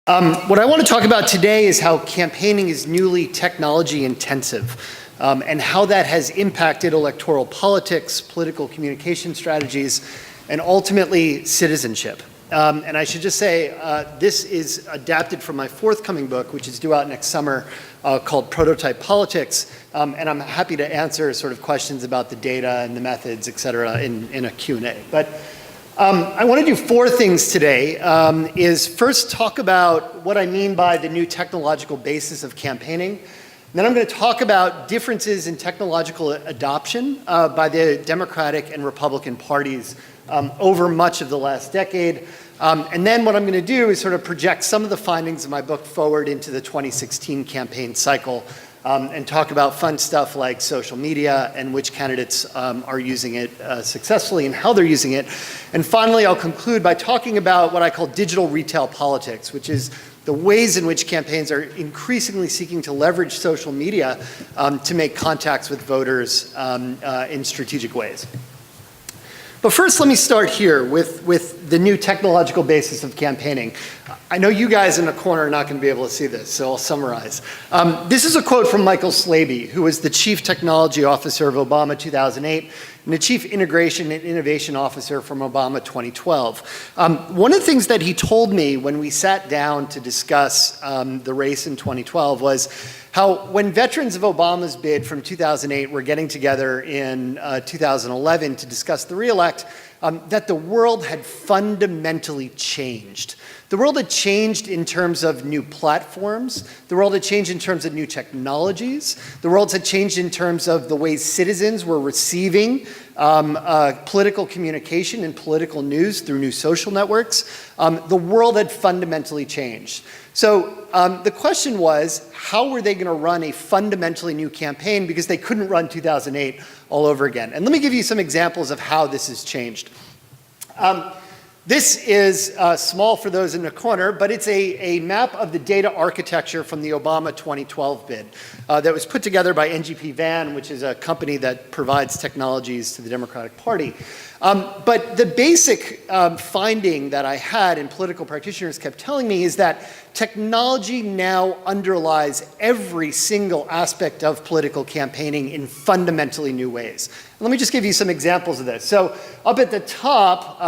What I want to talk about today is how campaigning is newly technology intensive and how that has impacted electoral politics, political communication strategies, and ultimately citizenship. And I should just say, this is adapted from my forthcoming book, which is due out next summer, called Prototype Politics. And I'm happy to answer sort of questions about the data and the methods, et cetera, in a Q&A. But I want to do four things today. Is first talk about what I mean by the new technological basis of campaigning. Then I'm going to talk about differences in technological adoption by the Democratic and Republican parties over much of the last decade. And then what I'm going to do is sort of project some of the findings of my book forward into the 2016 campaign cycle and talk about fun stuff like social media and which candidates are using it successfully and how they're using it. And finally, I'll conclude by talking about what I call digital retail politics, which is the ways in which campaigns are increasingly seeking to leverage social media to make contacts with voters in strategic ways. But first, let me start here with the new technological basis of campaigning. I know you guys in the corner are not going to be able to see this, so I'll summarize. This is a quote from Michael Slaby, who was the Chief Technology Officer of Obama 2008 and the Chief Integration and Innovation Officer from Obama 2012. One of the things that he told me when we sat down to discuss the race in 2012 was how when veterans of Obama's bid from 2008 were getting together in 2011 to discuss the re-elect, that the world had fundamentally changed. The world had changed in terms of new platforms. The world had changed in terms of new technologies. The world had changed in terms of the ways citizens were receiving political communication and political news through new social networks. The world had fundamentally changed. So the question was, how were they going to run a fundamentally new campaign because they couldn't run 2008 all over again? And let me give you some examples of how this has changed. This is small for those in the corner, but it's a map of the data architecture from the Obama 2012 bid that was put together by NGP Van, which is a company that provides technologies to the Democratic Party. But the basic finding that I had and political practitioners kept telling me is that technology now underlies every single aspect of political campaigning in fundamentally new ways. Let me just give you some examples of this. So up at the top,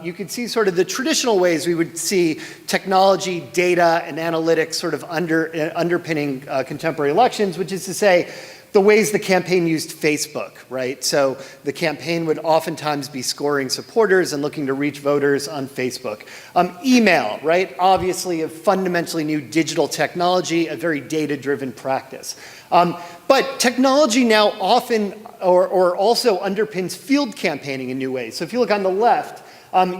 you can see sort of the traditional ways we would see technology, data, and analytics sort of underpinning contemporary elections, which is to say, the ways the campaign used Facebook, right? So the campaign would oftentimes be scoring supporters and looking to reach voters on Facebook. Email, right? Obviously a fundamentally new digital technology, a very data-driven practice. But technology now often or also underpins field campaigning in new ways. So if you look on the left,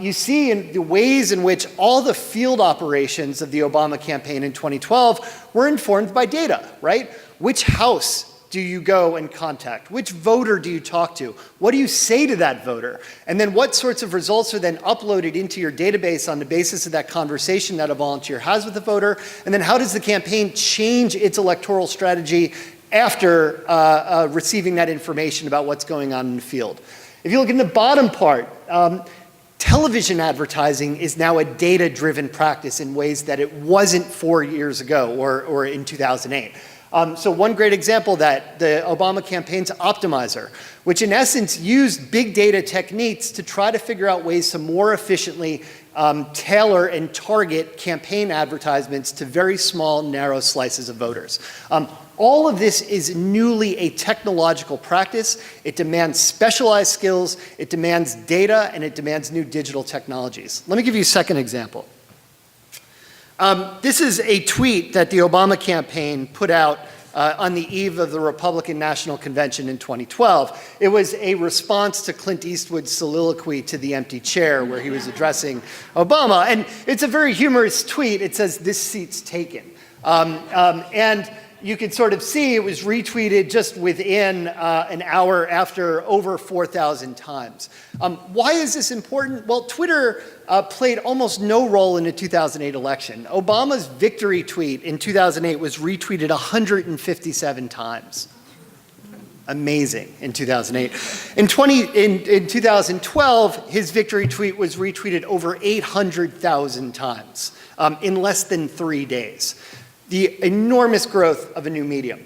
you see in the ways in which all the field operations of the Obama campaign in 2012 were informed by data, right? Which house do you go and contact? Which voter do you talk to? What do you say to that voter? And then what sorts of results are then uploaded into your database on the basis of that conversation that a volunteer has with the voter? And then how does the campaign change its electoral strategy after receiving that information about what's going on in the field? If you look in the bottom part, television advertising is now a data-driven practice in ways that it wasn't 4 years ago or in 2008. So one great example that the Obama campaign's optimizer, which in essence used big data techniques to try to figure out ways to more efficiently tailor and target campaign advertisements to very small, narrow slices of voters. All of this is newly a technological practice. It demands specialized skills, it demands data, and it demands new digital technologies. Let me give you a second example. This is a tweet that the Obama campaign put out on the eve of the Republican National Convention in 2012. It was a response to Clint Eastwood's soliloquy to the empty chair where he was addressing Obama. And it's a very humorous tweet. It says, "This seat's taken." And you can sort of see it was retweeted just within an hour after over 4,000 times. Why is this important? Well, Twitter played almost no role in the 2008 election. Obama's victory tweet in 2008 was retweeted 157 times. Amazing in 2008. In 2012, his victory tweet was retweeted over 800,000 times. in less than 3 days. The enormous growth of a new medium.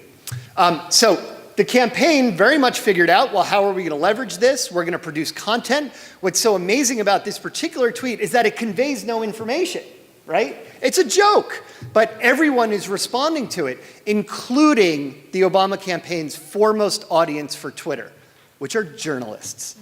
So the campaign very much figured out, well, how are we going to leverage this? We're going to produce content. What's so amazing about this particular tweet is that it conveys no information, right? It's a joke, but everyone is responding to it, including the Obama campaign's foremost audience for Twitter, which are journalists.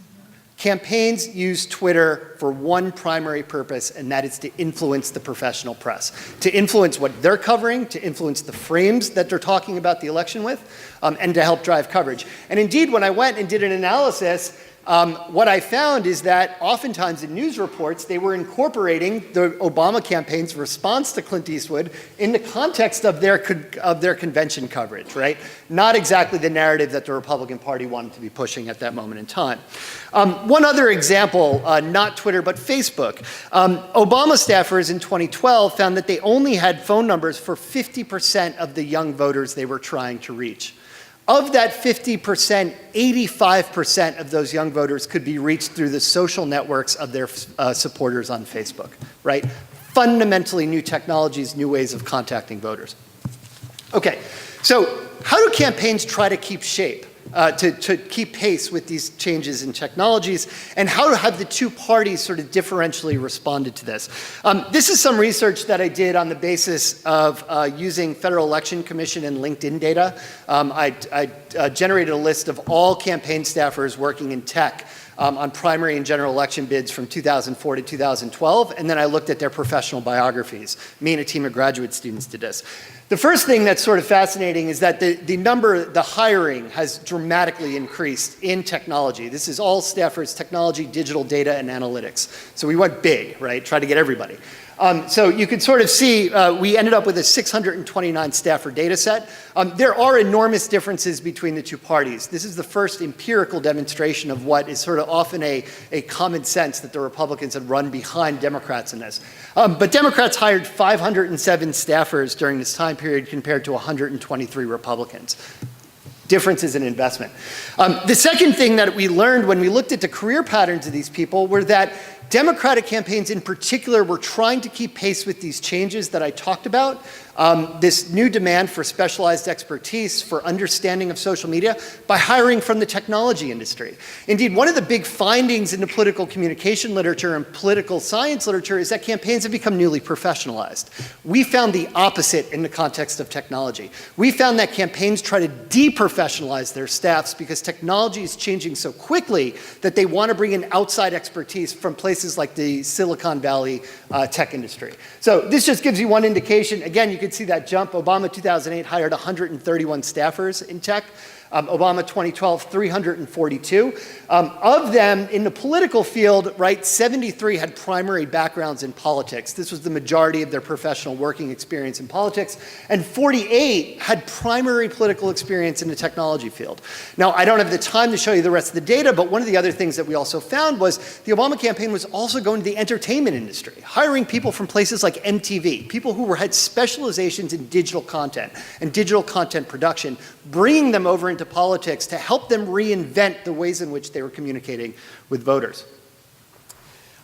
Campaigns use Twitter for one primary purpose, and that is to influence the professional press, to influence what they're covering, to influence the frames that they're talking about the election with, and to help drive coverage. And indeed, when I went and did an analysis, what I found is that oftentimes in news reports, they were incorporating the Obama campaign's response to Clint Eastwood in the context of their convention coverage, right? Not exactly the narrative that the Republican Party wanted to be pushing at that moment in time. One other example, not Twitter, but Facebook. Obama staffers in 2012 found that they only had phone numbers for 50% of the young voters they were trying to reach. Of that 50%, 85% of those young voters could be reached through the social networks of their supporters on Facebook, right? Fundamentally new technologies, new ways of contacting voters. Okay, so how do campaigns try to keep shape, to keep pace with these changes in technologies, and how have the two parties sort of differentially responded to this? This is some research that I did on the basis of using Federal Election Commission and LinkedIn data. I generated a list of all campaign staffers working in tech on primary and general election bids from 2004 to 2012, and then I looked at their professional biographies. Me and a team of graduate students did this. The first thing that's sort of fascinating is that the hiring has dramatically increased in technology. This is all staffers, technology, digital data, and analytics. So we went big, right? Try to get everybody. So you could sort of see we ended up with a 629 staffer data set. There are enormous differences between the two parties. This is the first empirical demonstration of what is sort of often a common sense that the Republicans had run behind Democrats in this. But Democrats hired 507 staffers during this time period compared to 123 Republicans. Differences in investment. The second thing that we learned when we looked at the career patterns of these people were that Democratic campaigns in particular were trying to keep pace with these changes that I talked about, this new demand for specialized expertise, for understanding of social media, by hiring from the technology industry. Indeed, one of the big findings in the political communication literature and political science literature is that campaigns have become newly professionalized. We found the opposite in the context of technology. We found that campaigns try to deprofessionalize their staffs because technology is changing so quickly that they want to bring in outside expertise from places like the Silicon Valley tech industry. So this just gives you one indication. Again, you can see that jump. Obama 2008 hired 131 staffers in tech. Obama 2012, 342. Of them in the political field, right, 73 had primary backgrounds in politics. This was the majority of their professional working experience in politics. And 48 had primary political experience in the technology field. Now, I don't have the time to show you the rest of the data, but one of the other things that we also found was the Obama campaign was also going to the entertainment industry, hiring people from places like MTV, people who had specializations in digital content and digital content production, bringing them over into politics to help them reinvent the ways in which they were communicating with voters.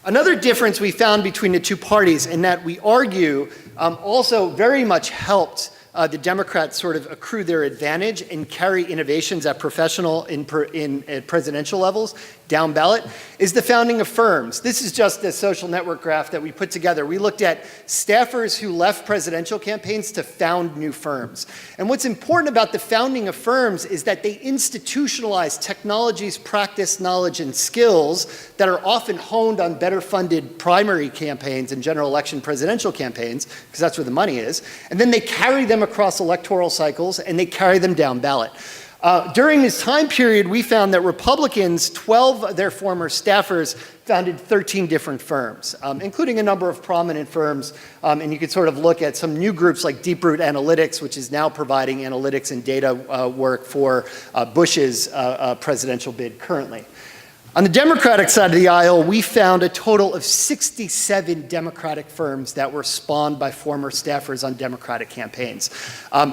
Another difference we found between the two parties, and that we argue also very much helped the Democrats sort of accrue their advantage and carry innovations at professional at presidential levels down ballot, is the founding of firms. This is just a social network graph that we put together. We looked at staffers who left presidential campaigns to found new firms. And what's important about the founding of firms is that they institutionalize technologies, practice, knowledge, and skills that are often honed on better funded primary campaigns and general election presidential campaigns, because that's where the money is. And then they carry them across electoral cycles and they carry them down ballot. During this time period, we found that Republicans, 12 of their former staffers, founded 13 different firms, including a number of prominent firms. And you could sort of look at some new groups like Deep Root Analytics, which is now providing analytics and data work for Bush's presidential bid currently. On the Democratic side of the aisle, we found a total of 67 Democratic firms that were spawned by former staffers on Democratic campaigns.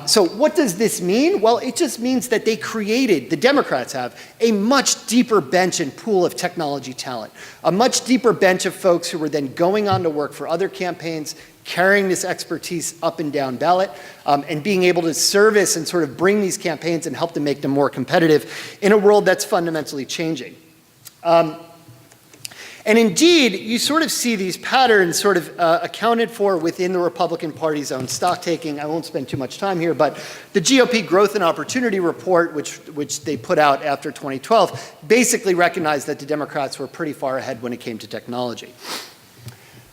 So what does this mean? Well, it just means that they created, the Democrats have, a much deeper bench and pool of technology talent, a much deeper bench of folks who were then going on to work for other campaigns, carrying this expertise up and down ballot, and being able to service and sort of bring these campaigns and help them make them more competitive in a world that's fundamentally changing. And indeed, you sort of see these patterns sort of accounted for within the Republican Party's own stock taking. I won't spend too much time here, but the GOP Growth and Opportunity Report, which they put out after 2012, basically recognized that the Democrats were pretty far ahead when it came to technology.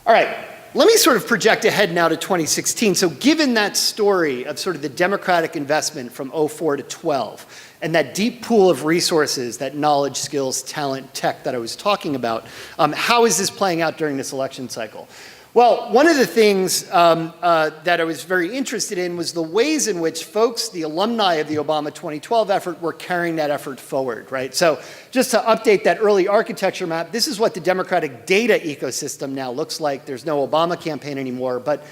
All right. Let me sort of project ahead now to 2016. So given that story of sort of the Democratic investment from 04 to 12, and that deep pool of resources, that knowledge, skills, talent, tech that I was talking about, how is this playing out during this election cycle? Well, one of the things that I was very interested in was the ways in which folks, the alumni of the Obama 2012 effort, were carrying that effort forward, right? So just to update that early architecture map, this is what the Democratic data ecosystem now looks like. There's no Obama campaign anymore, but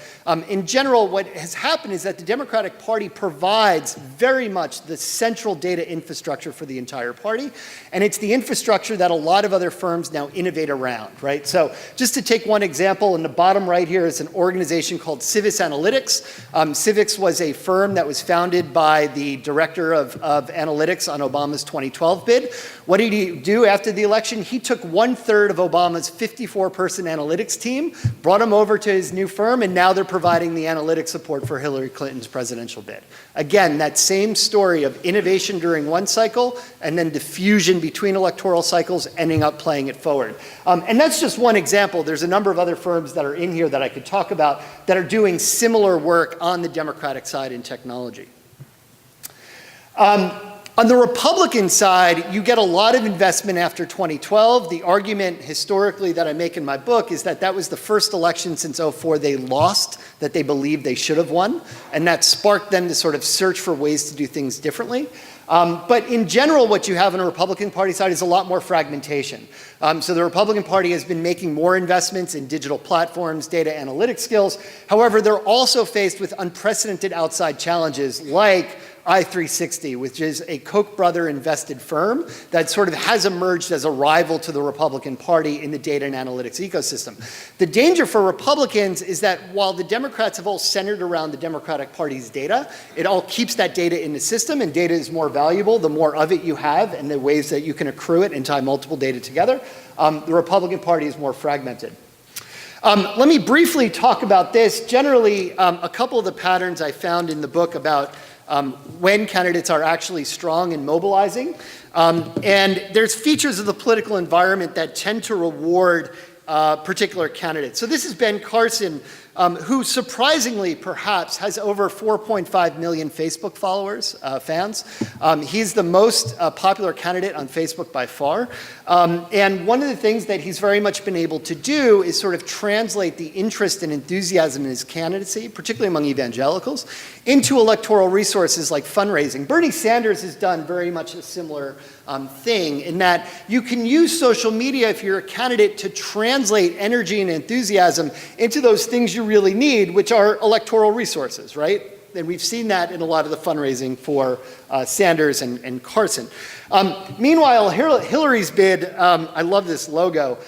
in general, what has happened is that the Democratic Party provides very much the central data infrastructure for the entire party, and it's the infrastructure that a lot of other firms now innovate around, right? So just to take one example, in the bottom right here is an organization called Civis Analytics. Civis was a firm that was founded by the director of analytics on Obama's 2012 bid. What did he do after the election? He took 1/3 of Obama's 54-person analytics team, brought them over to his new firm, and now they're providing the analytics support for Hillary Clinton's presidential bid. Again, that same story of innovation during one cycle and then diffusion between electoral cycles ending up playing it forward. And that's just one example. There's a number of other firms that are in here that I could talk about that are doing similar work on the Democratic side in technology. On the Republican side, you get a lot of investment after 2012. The argument historically that I make in my book is that that was the first election since 04 they lost that they believed they should have won, and that sparked them to sort of search for ways to do things differently. But in general, what you have on the Republican Party side is a lot more fragmentation. So the Republican Party has been making more investments in digital platforms, data analytics skills. However, they're also faced with unprecedented outside challenges like I360, which is a Koch brother invested firm that sort of has emerged as a rival to the Republican Party in the data and analytics ecosystem. The danger for Republicans is that while the Democrats have all centered around the Democratic Party's data, it all keeps that data in the system, and data is more valuable the more of it you have and the ways that you can accrue it and tie multiple data together. The Republican Party is more fragmented. Let me briefly talk about this. Generally, a couple of the patterns I found in the book about when candidates are actually strong and mobilizing. And there's features of the political environment that tend to reward particular candidates. So this is Ben Carson, who surprisingly perhaps has over 4.5 million Facebook followers, fans. He's the most popular candidate on Facebook by far. And one of the things that he's very much been able to do is sort of translate the interest and enthusiasm in his candidacy, particularly among evangelicals, into electoral resources like fundraising. Bernie Sanders has done very much a similar thing in that you can use social media if you're a candidate to translate energy and enthusiasm into those things you really need, which are electoral resources, right? And we've seen that in a lot of the fundraising for Sanders and Carson. Meanwhile, Hillary's bid, I love this logo.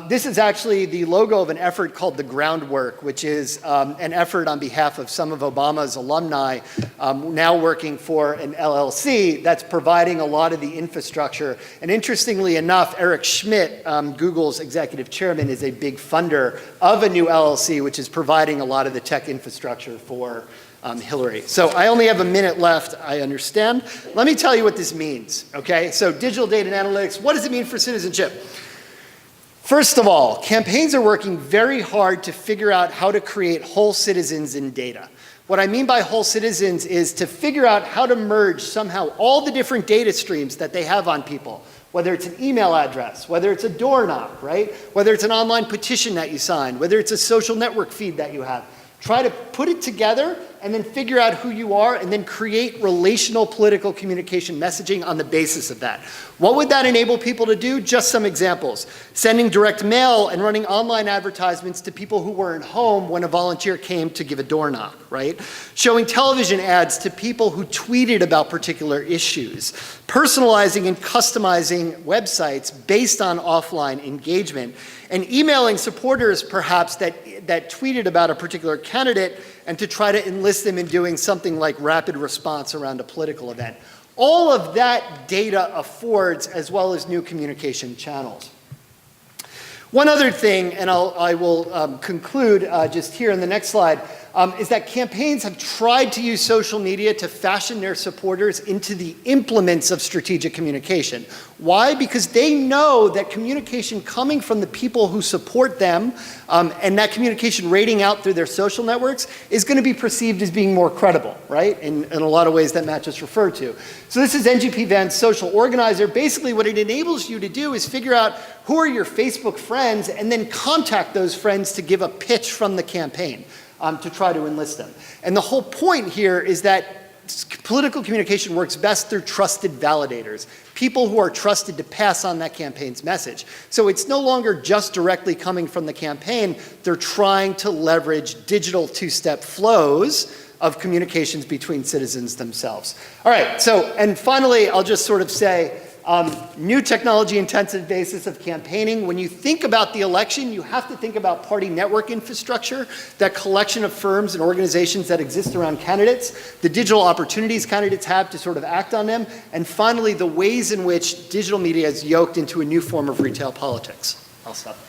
This is actually the logo of an effort called The Groundwork, which is an effort on behalf of some of Obama's alumni now working for an LLC that's providing a lot of the infrastructure. And interestingly enough, Eric Schmidt, Google's executive chairman, is a big funder of a new LLC, which is providing a lot of the tech infrastructure for Hillary. So I only have a minute left, I understand. Let me tell you what this means, okay? So digital data and analytics, what does it mean for citizenship? First of all, campaigns are working very hard to figure out how to create whole citizens in data. What I mean by whole citizens is to figure out how to merge somehow all the different data streams that they have on people, whether it's an email address, whether it's a door knock, right? Whether it's an online petition that you sign, whether it's a social network feed that you have. Try to put it together and then figure out who you are, and then create relational political communication messaging on the basis of that. What would that enable people to do? Just some examples. Sending direct mail and running online advertisements to people who weren't home when a volunteer came to give a door knock, right? Showing television ads to people who tweeted about particular issues. Personalizing and customizing websites based on offline engagement. And emailing supporters, perhaps, that tweeted about a particular candidate and to try to enlist them in doing something like rapid response around a political event. All of that data affords, as well as new communication channels. One other thing, and I will conclude just here in the next slide, is that campaigns have tried to use social media to fashion their supporters into the implements of strategic communication. Why? Because they know that communication coming from the people who support them and that communication rating out through their social networks is going to be perceived as being more credible, right? In a lot of ways that Matt just referred to. So this is NGP Van's social organizer. Basically what it enables you to do is figure out who are your Facebook friends and then contact those friends to give a pitch from the campaign. To try to enlist them. And the whole point here is that political communication works best through trusted validators, people who are trusted to pass on that campaign's message. So it's no longer just directly coming from the campaign, they're trying to leverage digital two-step flows of communications between citizens themselves. All right, so, and finally, I'll just sort of say, new technology-intensive basis of campaigning. When you think about the election, you have to think about party network infrastructure, that collection of firms and organizations that exist around candidates, the digital opportunities candidates have to sort of act on them, and finally, the ways in which digital media is yoked into a new form of retail politics. I'll stop there.